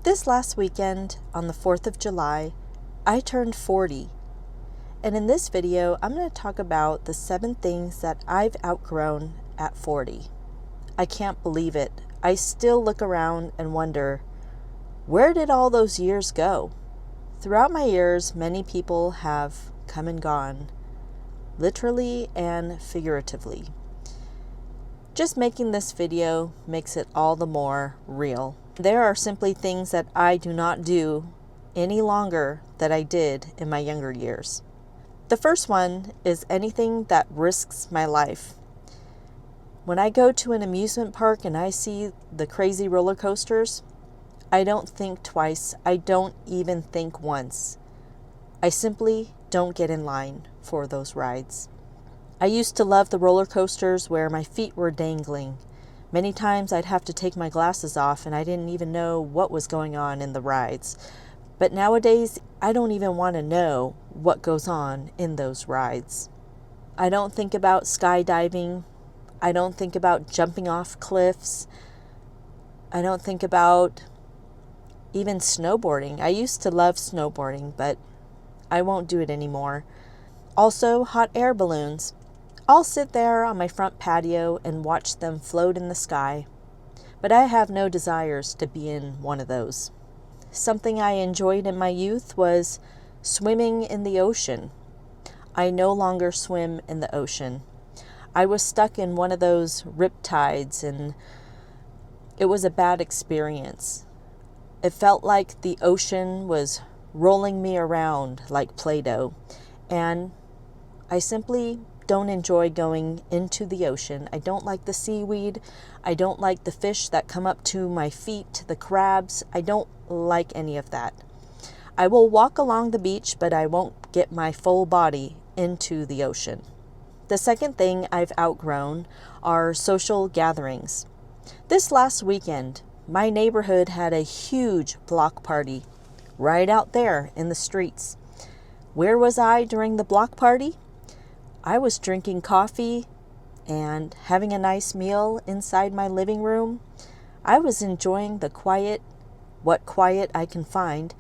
This last weekend, on the 4th of July, I turned 40. And in this video, I'm going to talk about the 7 things that I've outgrown at 40. I can't believe it. I still look around and wonder, where did all those years go? Throughout my years, many people have come and gone, literally and figuratively. Just making this video makes it all the more real. There are simply things that I do not do any longer that I did in my younger years. The first one is anything that risks my life. When I go to an amusement park and I see the crazy roller coasters, I don't think twice. I don't even think once. I simply don't get in line for those rides. I used to love the roller coasters where my feet were dangling. Many times I'd have to take my glasses off and I didn't even know what was going on in the rides. But nowadays, I don't even want to know what goes on in those rides. I don't think about skydiving. I don't think about jumping off cliffs. I don't think about even snowboarding. I used to love snowboarding, but I won't do it anymore. Also, hot air balloons. I'll sit there on my front patio and watch them float in the sky, but I have no desires to be in one of those. Something I enjoyed in my youth was swimming in the ocean. I no longer swim in the ocean. I was stuck in one of those riptides and it was a bad experience. It felt like the ocean was rolling me around like Play-Doh, and I simply don't enjoy going into the ocean. I don't like the seaweed. I don't like the fish that come up to my feet, the crabs. I don't like any of that. I will walk along the beach, but I won't get my full body into the ocean. The second thing I've outgrown are social gatherings. This last weekend, my neighborhood had a huge block party right out there in the streets. Where was I during the block party? I was drinking coffee and having a nice meal inside my living room. I was enjoying the quiet, what quiet I can find,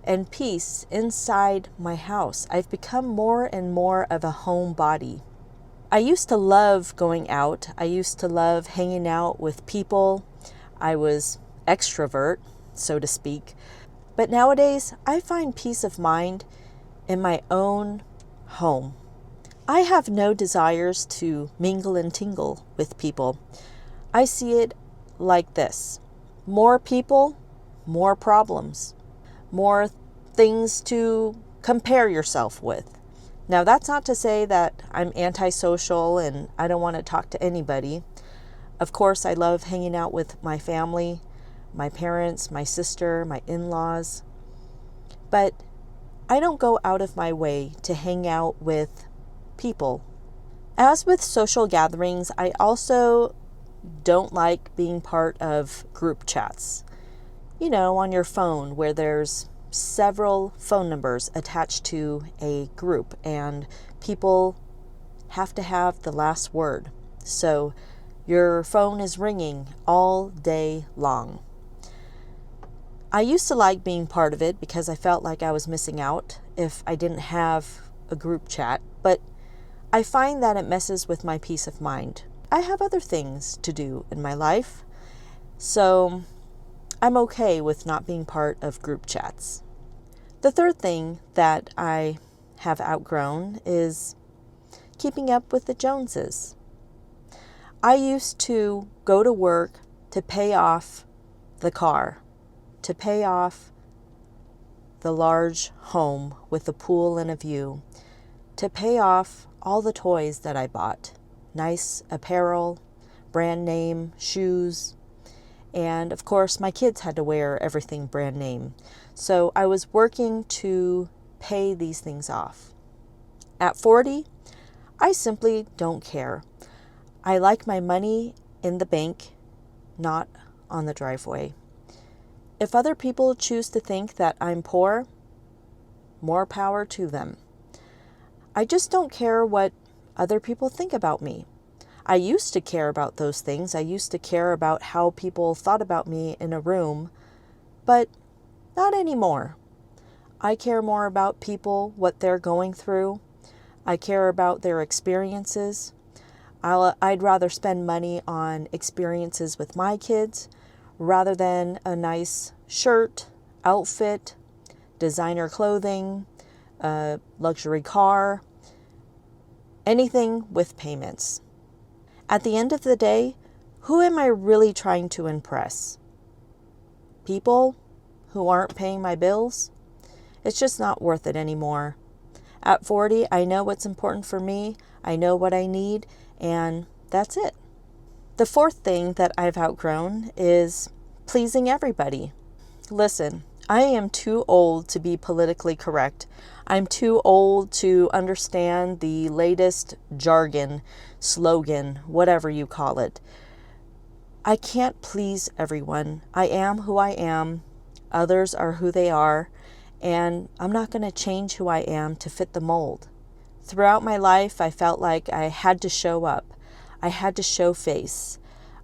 and peace inside my house. I've become more and more of a homebody. I used to love going out. I used to love hanging out with people. I was extrovert, so to speak. But nowadays, I find peace of mind in my own home. I have no desires to mingle and tingle with people. I see it like this. More people, more problems. More things to compare yourself with. Now, that's not to say that I'm antisocial and I don't want to talk to anybody. Of course, I love hanging out with my family, my parents, my sister, my in-laws. But I don't go out of my way to hang out with people. As with social gatherings, I also don't like being part of group chats. You know, on your phone where there's several phone numbers attached to a group and people have to have the last word. So your phone is ringing all day long. I used to like being part of it because I felt like I was missing out if I didn't have a group chat, but I find that it messes with my peace of mind. I have other things to do in my life, so I'm okay with not being part of group chats. The third thing that I have outgrown is keeping up with the Joneses. I used to go to work to pay off the car, to pay off the large home with a pool and a view, to pay off all the toys that I bought, nice apparel, brand name, shoes, and of course my kids had to wear everything brand name. So I was working to pay these things off. At 40, I simply don't care. I like my money in the bank, not on the driveway. If other people choose to think that I'm poor, more power to them. I just don't care what other people think about me. I used to care about those things. I used to care about how people thought about me in a room, but Not anymore. I care more about people, what they're going through. I care about their experiences. I'd rather spend money on experiences with my kids rather than a nice shirt, outfit, designer clothing, a luxury car, anything with payments. At the end of the day, who am I really trying to impress? People who aren't paying my bills? It's just not worth it anymore. At 40, I know what's important for me, I know what I need, and that's it. The fourth thing that I've outgrown is pleasing everybody. Listen, I am too old to be politically correct. I'm too old to understand the latest jargon, slogan, whatever you call it. I can't please everyone. I am who I am. Others are who they are. And I'm not going to change who I am to fit the mold. Throughout my life, I felt like I had to show up. I had to show face.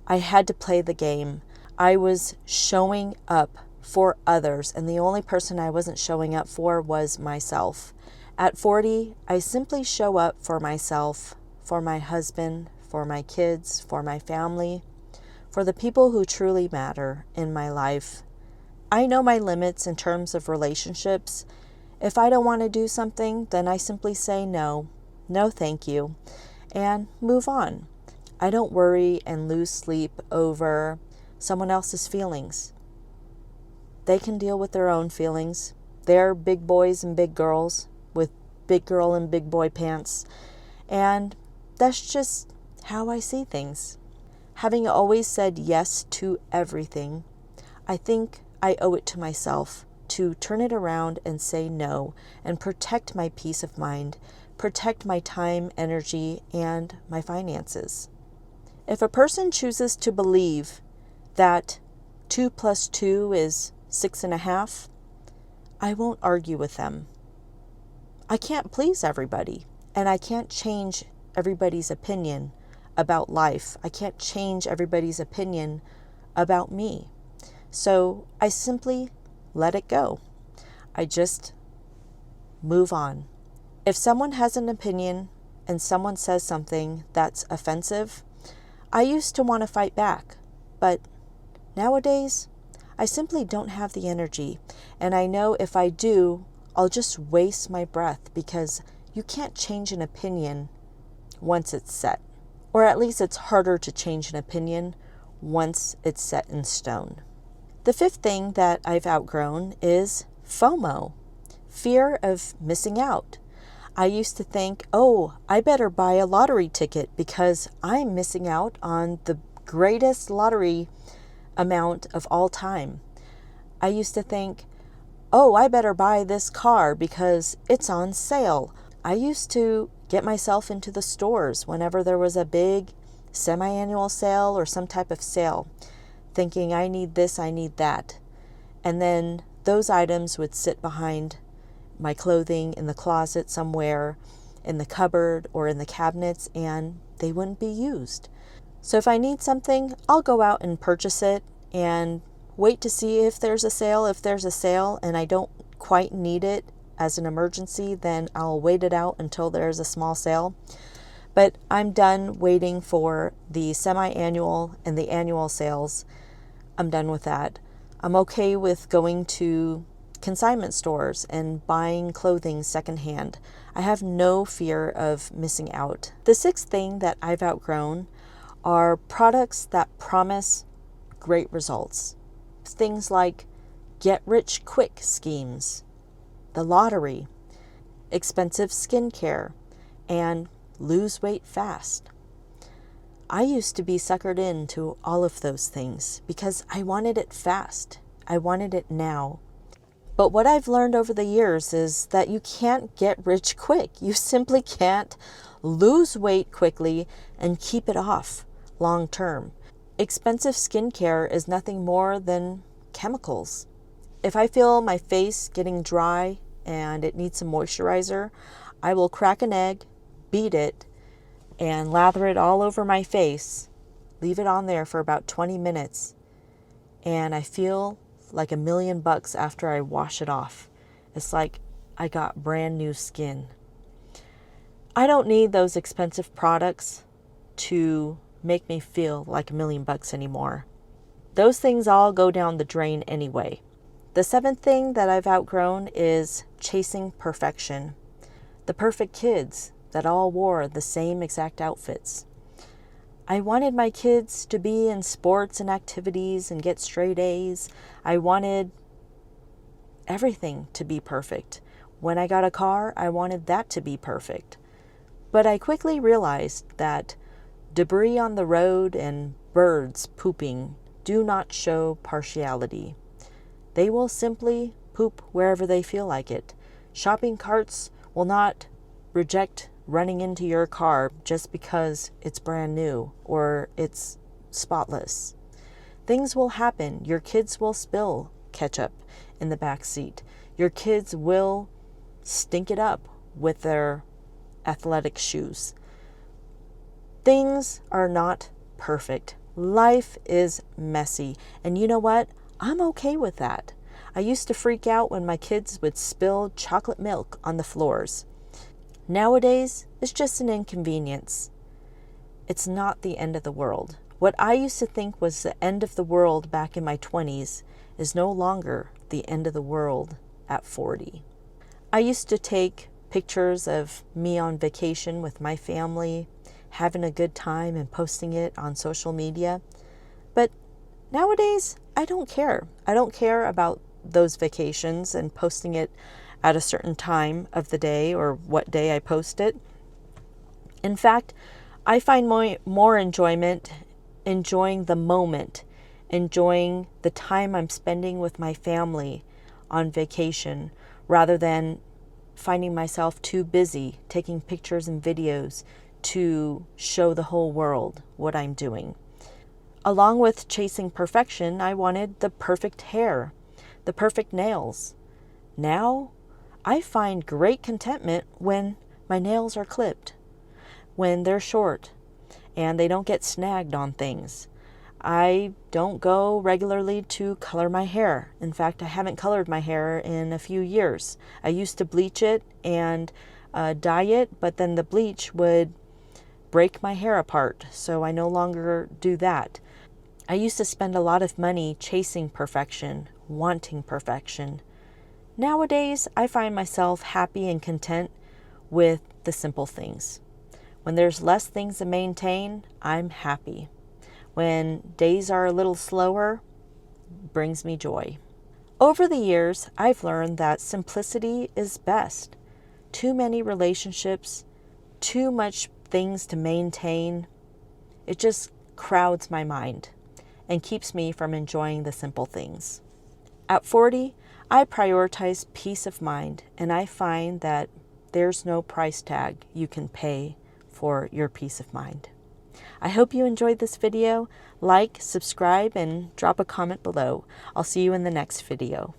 I had to play the game. I was showing up for others, and the only person I wasn't showing up for was myself. At 40, I simply show up for myself, for my husband, for my kids, for my family, for the people who truly matter in my life. I know my limits in terms of relationships. If I don't want to do something, then I simply say no, no thank you, and move on. I don't worry and lose sleep over someone else's feelings. They can deal with their own feelings. They're big boys and big girls with big girl and big boy pants, and that's just how I see things. Having always said yes to everything, I think I owe it to myself to turn it around and say no and protect my peace of mind, protect my time, energy, and my finances. If a person chooses to believe that 2 + 2 is 6.5, I won't argue with them. I can't please everybody, and I can't change everybody's opinion about life. I can't change everybody's opinion about me. So I simply let it go. I just move on. If someone has an opinion and someone says something that's offensive, I used to want to fight back, but nowadays I simply don't have the energy, and I know if I do, I'll just waste my breath because you can't change an opinion once it's set. Or at least it's harder to change an opinion once it's set in stone. The fifth thing that I've outgrown is FOMO, fear of missing out. I used to think, I better buy a lottery ticket because I'm missing out on the greatest lottery amount of all time. I used to think, I better buy this car because it's on sale. I used to get myself into the stores whenever there was a big semi-annual sale or some type of sale, thinking I need this, I need that. And then those items would sit behind my clothing in the closet somewhere, in the cupboard or in the cabinets, and they wouldn't be used. So if I need something, I'll go out and purchase it and wait to see if there's a sale. If there's a sale and I don't quite need it as an emergency, then I'll wait it out until there's a small sale. But I'm done waiting for the semi-annual and the annual sales. I'm done with that. I'm okay with going to consignment stores and buying clothing secondhand. I have no fear of missing out. The sixth thing that I've outgrown are products that promise great results. Things like get-rich-quick schemes, the lottery, expensive skincare, and lose weight fast. I used to be suckered into all of those things because I wanted it fast. I wanted it now. But what I've learned over the years is that you can't get rich quick. You simply can't lose weight quickly and keep it off long term. Expensive skincare is nothing more than chemicals. If I feel my face getting dry and it needs some moisturizer, I will crack an egg, beat it, and lather it all over my face, leave it on there for about 20 minutes, and I feel like $1,000,000 after I wash it off. It's like I got brand new skin. I don't need those expensive products to make me feel like $1,000,000 anymore. Those things all go down the drain anyway. The seventh thing that I've outgrown is chasing perfection. The perfect kids that all wore the same exact outfits. I wanted my kids to be in sports and activities and get straight A's. I wanted everything to be perfect. When I got a car, I wanted that to be perfect. But I quickly realized that debris on the road and birds pooping do not show partiality. They will simply poop wherever they feel like it. Shopping carts will not reject running into your car just because it's brand new or it's spotless. Things will happen. Your kids will spill ketchup in the back seat. Your kids will stink it up with their athletic shoes. Things are not perfect. Life is messy. And you know what? I'm okay with that. I used to freak out when my kids would spill chocolate milk on the floors. Nowadays, it's just an inconvenience. It's not the end of the world. What I used to think was the end of the world back in my 20s is no longer the end of the world at 40. I used to take pictures of me on vacation with my family, having a good time and posting it on social media. But nowadays, I don't care. I don't care about those vacations and posting it at a certain time of the day or what day I post it. In fact, I find more enjoyment enjoying the moment, enjoying the time I'm spending with my family on vacation, rather than finding myself too busy taking pictures and videos to show the whole world what I'm doing. Along with chasing perfection, I wanted the perfect hair, the perfect nails. Now, I find great contentment when my nails are clipped, when they're short, and they don't get snagged on things. I don't go regularly to color my hair. In fact, I haven't colored my hair in a few years. I used to bleach it and dye it, but then the bleach would break my hair apart, so I no longer do that. I used to spend a lot of money chasing perfection, wanting perfection. Nowadays, I find myself happy and content with the simple things. When there's less things to maintain, I'm happy. When days are a little slower, brings me joy. Over the years, I've learned that simplicity is best. Too many relationships, too much things to maintain, it just crowds my mind and keeps me from enjoying the simple things. At 40, I prioritize peace of mind, and I find that there's no price tag you can pay for your peace of mind. I hope you enjoyed this video. Like, subscribe, and drop a comment below. I'll see you in the next video.